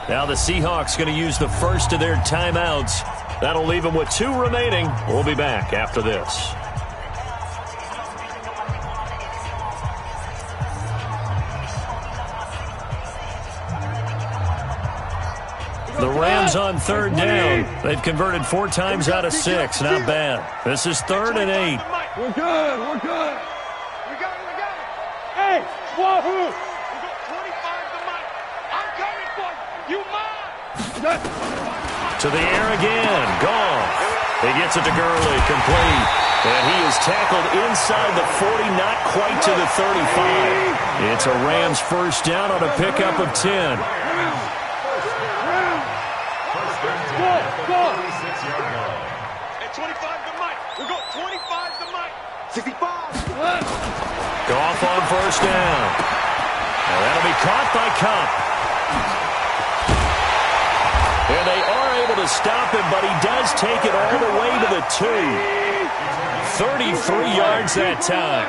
Speaker 1: Now the Seahawks going to use the first of their timeouts. That'll leave them with 2 remaining. We'll be back after this. The Rams on 3rd down. They've converted 4 times out of 6. Not bad. This is 3rd and 8.
Speaker 3: We're good.
Speaker 2: We got it.
Speaker 3: Hey, Wahoo.
Speaker 2: We got 25 to Mike. I'm coming for you. You mine.
Speaker 1: To the air again. Gone. He gets it to Gurley, complete. And he is tackled inside the 40, not quite to the 35. It's a Rams first down on a pickup of 10.
Speaker 2: At 25 to Mike. We'll go 25 to Mike. 65.
Speaker 1: Goff on first down. And that'll be caught by Cup. And they are able to stop him, but he does take it all the way to the 2. 33 yards that time.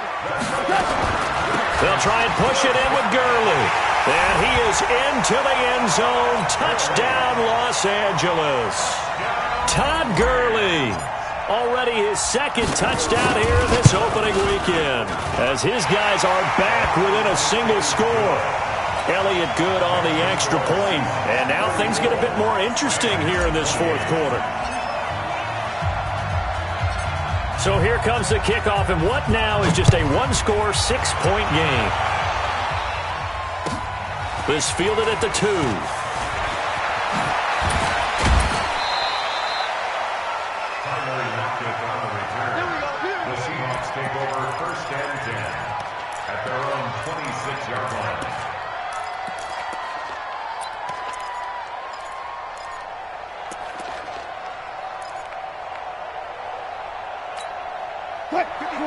Speaker 1: They'll try and push it in with Gurley. And he is into the end zone. Touchdown, Los Angeles. Todd Gurley. Already his second touchdown here in this opening weekend, as his guys are back within a single score. Elliott good on the extra point, and now things get a bit more interesting here in this fourth quarter. So here comes the kickoff, and what now is just a one-score, 6-point game. This fielded at the 2.
Speaker 5: The Seahawks take over first and 10 at their own 26-yard line.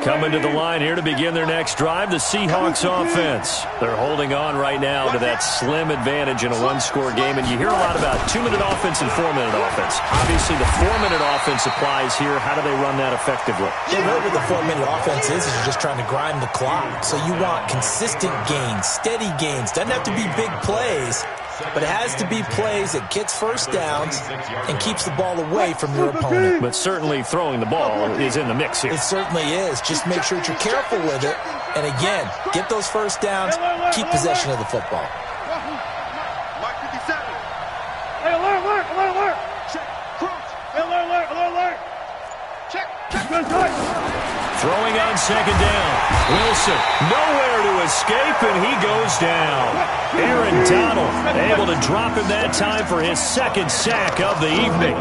Speaker 1: Coming to the line here to begin their next drive, the Seahawks offense. They're holding on right now to that slim advantage in a one-score game, and you hear a lot about 2-minute offense and 4-minute offense. Obviously, the 4-minute offense applies here. How do they run that effectively?
Speaker 4: Whatever the 4-minute offense is you're just trying to grind the clock. So you want consistent gains, steady gains. Doesn't have to be big plays, but it has to be plays that gets first downs and keeps the ball away from your opponent.
Speaker 1: But certainly throwing the ball is in the mix here.
Speaker 4: It certainly is. Just make sure that you're careful with it. And again, get those first downs, keep possession of the football.
Speaker 2: Mike 57.
Speaker 3: Hey, alert.
Speaker 2: Check. Crouch.
Speaker 3: Hey, alert.
Speaker 2: Check.
Speaker 1: Throwing on second down. Wilson nowhere to escape, and he goes down. Aaron Donald able to drop him that time for his second sack of the evening.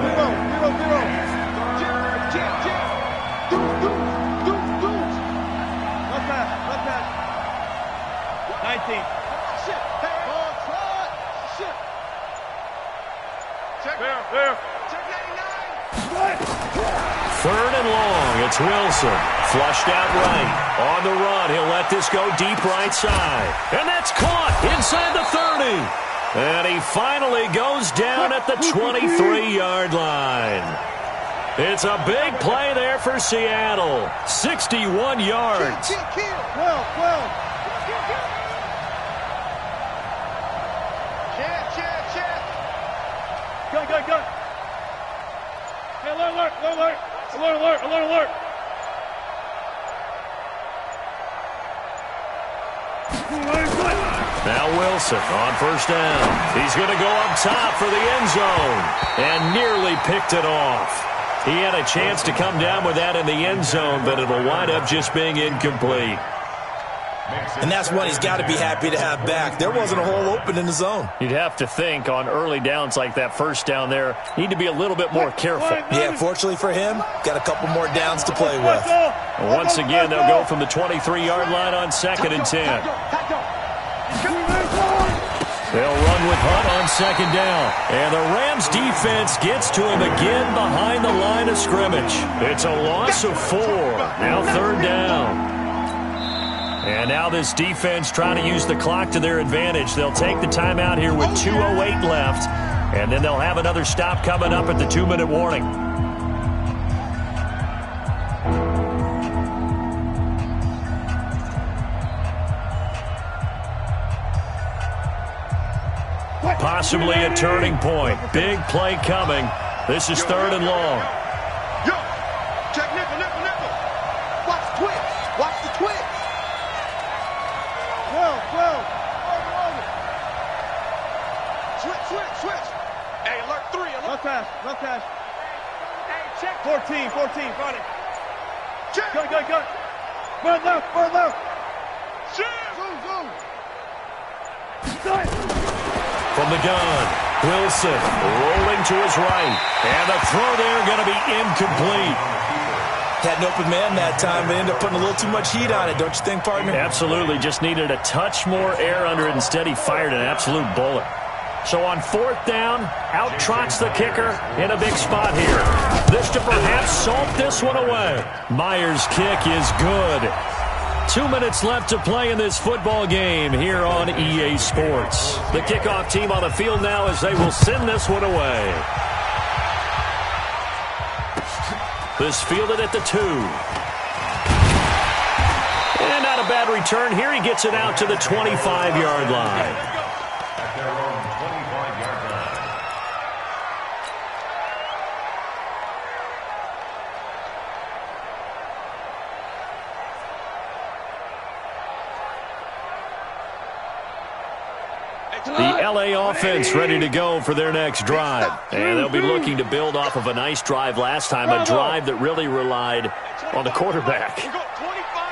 Speaker 3: 19. There.
Speaker 2: Check 99.
Speaker 1: Third and long. It's Wilson. Flushed out right. On the run. He'll let this go deep right side. And that's caught inside the 30. And he finally goes down at the 23-yard line. It's a big play there for Seattle. 61 yards.
Speaker 3: Well. Check. Go. Hey, alert.
Speaker 1: Now Wilson on first down. He's going to go up top for the end zone. And nearly picked it off. He had a chance to come down with that in the end zone, but it'll wind up just being incomplete.
Speaker 4: And that's what he's got to be happy to have back. There wasn't a hole open in the zone.
Speaker 1: You'd have to think on early downs like that first down there, need to be a little bit more careful.
Speaker 4: Yeah, fortunately for him, got a couple more downs to play with.
Speaker 1: And once again, they'll go from the 23-yard line on second and 10. They'll run with Hunt on second down. And the Rams defense gets to him again behind the line of scrimmage. It's a loss of 4. Now third down. And now this defense trying to use the clock to their advantage. They'll take the timeout here with 2:08 left. And then they'll have another stop coming up at the 2-minute warning. Possibly a turning point. Big play coming. This is third and long.
Speaker 2: Yo, check nickel. Watch the twitch.
Speaker 3: Well.
Speaker 2: Switch. Hey, alert 3.
Speaker 3: No pass. Hey, check. 14, got it.
Speaker 2: Check.
Speaker 3: Go. Run left.
Speaker 2: Zoom.
Speaker 1: From the gun, Wilson rolling to his right. And the throw there going to be incomplete.
Speaker 4: Had an open man that time, but ended up putting a little too much heat on it, don't you think, partner?
Speaker 1: Absolutely. Just needed a touch more air under it. Instead, he fired an absolute bullet. So on 4th down, out trots the kicker in a big spot here. This to perhaps salt this one away. Myers' kick is good. 2 minutes left to play in this football game here on EA Sports. The kickoff team on the field now as they will send this one away. This fielded at the 2. And not a bad return here. He gets it out to the 25-yard line.
Speaker 5: At their own 25-yard line.
Speaker 1: The LA offense ready to go for their next drive. And they'll be looking to build off of a nice drive last time, a drive that really relied on the quarterback.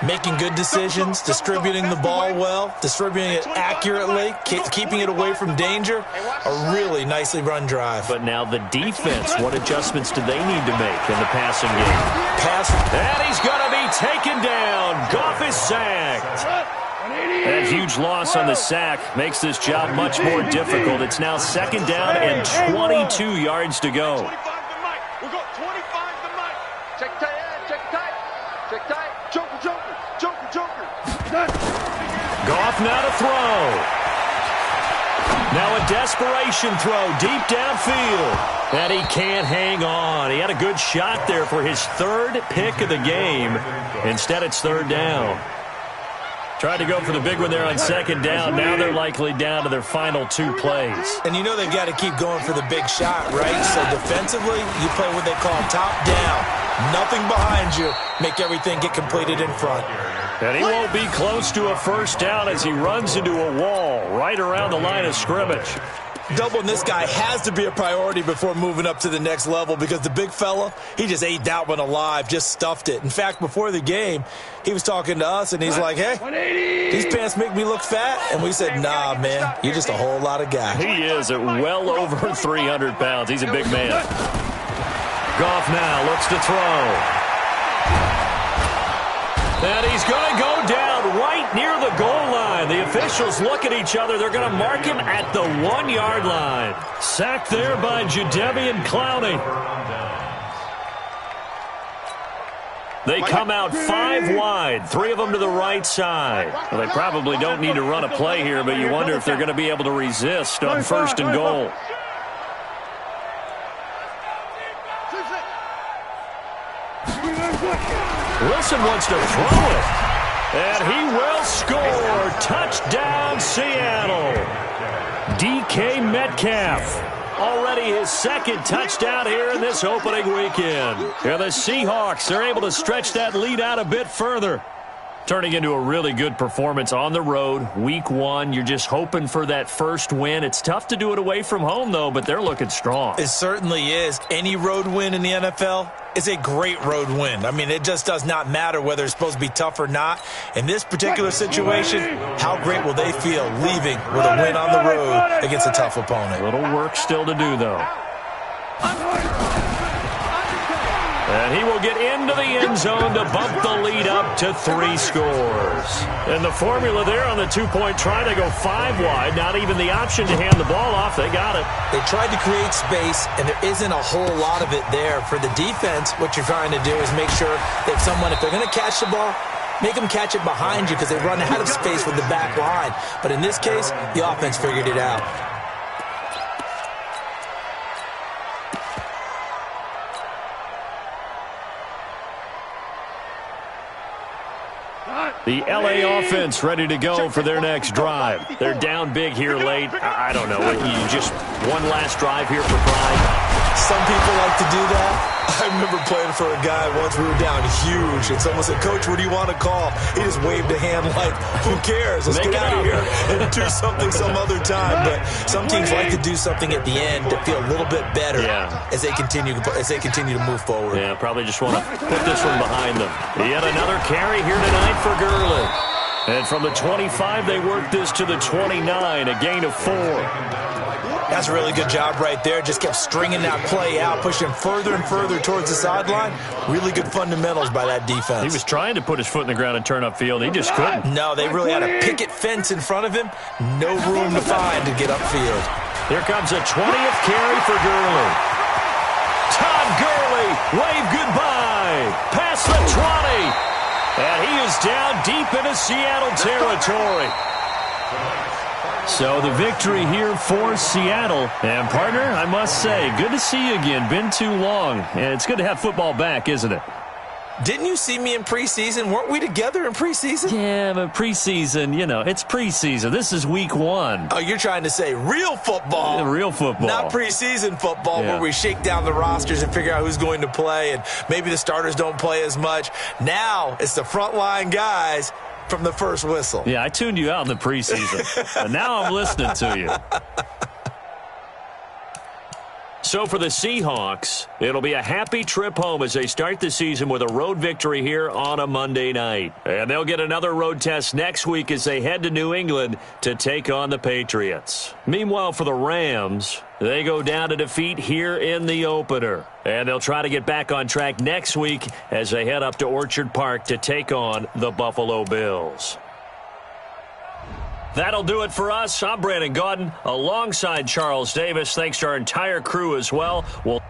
Speaker 4: Making good decisions, distributing the ball well, distributing it accurately, keeping it away from danger. A really nicely run drive.
Speaker 1: But now the defense, what adjustments do they need to make in the passing game? And he's going to be taken down. Goff is sacked. That huge loss on the sack makes this job much more difficult. It's now 2nd down and 22 yards to go.
Speaker 2: 25 to Mike. We'll go 25 to Mike. Check tight, check tight. Check tight. Joker, joker, joker, joker.
Speaker 1: Goff now to throw. Now a desperation throw deep downfield. And he can't hang on. He had a good shot there for his 3rd pick of the game. Instead, it's 3rd down. Tried to go for the big one there on 2nd down. Now they're likely down to their final 2 plays.
Speaker 4: And you know they've got to keep going for the big shot, right? So defensively, you play what they call top down. Nothing behind you. Make everything get completed in front.
Speaker 1: And he won't be close to a 1st down as he runs into a wall right around the line of scrimmage.
Speaker 4: Doubling this guy has to be a priority before moving up to the next level because the big fella, he just ate that one alive, just stuffed it. In fact, before the game, he was talking to us, and he's like, hey, these pants make me look fat. And we said, nah, man, you're just a whole lot of guy.
Speaker 1: He is at well over 300 pounds. He's a big man. Goff now looks to throw. And he's going to go down right near the goal line. The officials look at each other. They're going to mark him at the 1-yard line. Sacked there by Jadeveon Clowney. They come out 5 wide, 3 of them to the right side. Well, they probably don't need to run a play here, but you wonder if they're going to be able to resist on 1st and goal. Wilson wants to throw it. And he will score. Touchdown, Seattle. DK Metcalf. Already his 2nd touchdown here in this opening weekend. And the Seahawks are able to stretch that lead out a bit further. Turning into a really good performance on the road. Week 1, you're just hoping for that 1st win. It's tough to do it away from home, though, but they're looking strong.
Speaker 4: It certainly is. Any road win in the NFL is a great road win. I mean, it just does not matter whether it's supposed to be tough or not. In this particular situation, how great will they feel leaving with a win on the road against a tough opponent?
Speaker 1: A little work still to do, though. And he will get into the end zone to bump the lead up to 3 scores. And the formula there on the 2-point try, they go 5 wide. Not even the option to hand the ball off. They got it.
Speaker 4: They tried to create space, and there isn't a whole lot of it there. For the defense, what you're trying to do is make sure that if they're going to catch the ball, make them catch it behind you because they run out of space with the back line. But in this case, the offense figured it out.
Speaker 1: The LA offense ready to go for their next drive. They're down big here late. I don't know. You just one last drive here for pride.
Speaker 4: Some people like to do that. I remember playing for a guy once. We were down huge, and someone said, "Coach, what do you want to call?" He just waved a hand like, "Who cares? Let's get out of here and do something some other time." But some teams like to do something at the end to feel a little bit better as they continue to move forward.
Speaker 1: Yeah, probably just want to put this one behind them. Yet another carry here tonight for Gurley. And from the 25, they work this to the 29, a gain of 4.
Speaker 4: That's a really good job right there. Just kept stringing that play out, pushing further and further towards the sideline. Really good fundamentals by that defense.
Speaker 1: He was trying to put his foot in the ground and turn upfield. He just couldn't.
Speaker 4: No, they really had a picket fence in front of him. No room to find to get upfield.
Speaker 1: Here comes a 20th carry for Gurley. Todd Gurley, wave goodbye. Past the 20. And he is down deep into Seattle territory. So the victory here for Seattle. And, partner, I must say, good to see you again. Been too long. And it's good to have football back, isn't it?
Speaker 4: Didn't you see me in preseason? Weren't we together in preseason?
Speaker 1: Yeah, but preseason, it's preseason. This is week 1.
Speaker 4: Oh, you're trying to say real football.
Speaker 1: Real football.
Speaker 4: Not preseason football where we shake down the rosters and figure out who's going to play, and maybe the starters don't play as much. Now it's the frontline guys from the first whistle.
Speaker 1: Yeah, I tuned you out in the preseason. And now I'm listening to you. So for the Seahawks, it'll be a happy trip home as they start the season with a road victory here on a Monday night. And they'll get another road test next week as they head to New England to take on the Patriots. Meanwhile, for the Rams, they go down to defeat here in the opener. And they'll try to get back on track next week as they head up to Orchard Park to take on the Buffalo Bills. That'll do it for us. I'm Brandon Gaudin alongside Charles Davis. Thanks to our entire crew as well. We'll